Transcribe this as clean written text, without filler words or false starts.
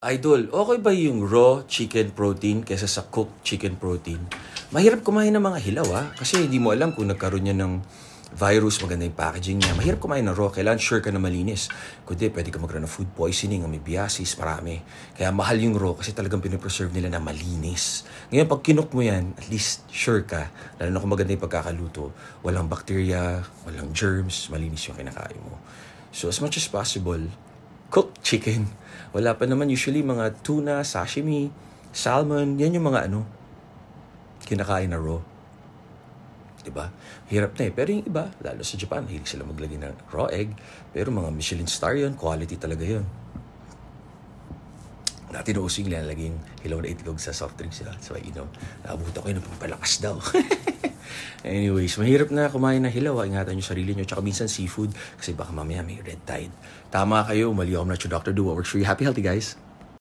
Idol, okay ba yung raw chicken protein kesa sa cooked chicken protein? Mahirap kumain ng mga hilaw kasi hindi mo alam kung nagkaroon niya ng virus, maganda yung packaging niya. Mahirap kumain ng raw, kailangan sure ka na malinis. Kundi pwede ka magkaroon ng food poisoning, amoebiasis, marami. Kaya mahal yung raw kasi talagang pinipreserve nila na malinis. Ngayon pag kinook mo yan, at least sure ka, lalo na kung maganda yung pagkakaluto, walang bacteria, walang germs, malinis yung kinakain mo. So as much as possible, cooked chicken. Wala pa naman usually mga tuna, sashimi, salmon, yan yung mga kinakain na raw. Diba? Hirap na Pero yung iba, lalo sa Japan, hilig sila maglagay ng raw egg. Pero mga Michelin star yun, quality talaga yun. Dati nausing nilalagay yung hilaw na itlog sa soft drinks sila. So, naabutan ko yun, pampalakas daw. Anyways, mahirap na kumain ng hilaw. Ingatan nyo sarili nyo. Tsaka minsan seafood. Kasi baka mamaya may red tide. Tama kayo. Mali ako na Dr. Do what works for you. Happy, healthy, guys.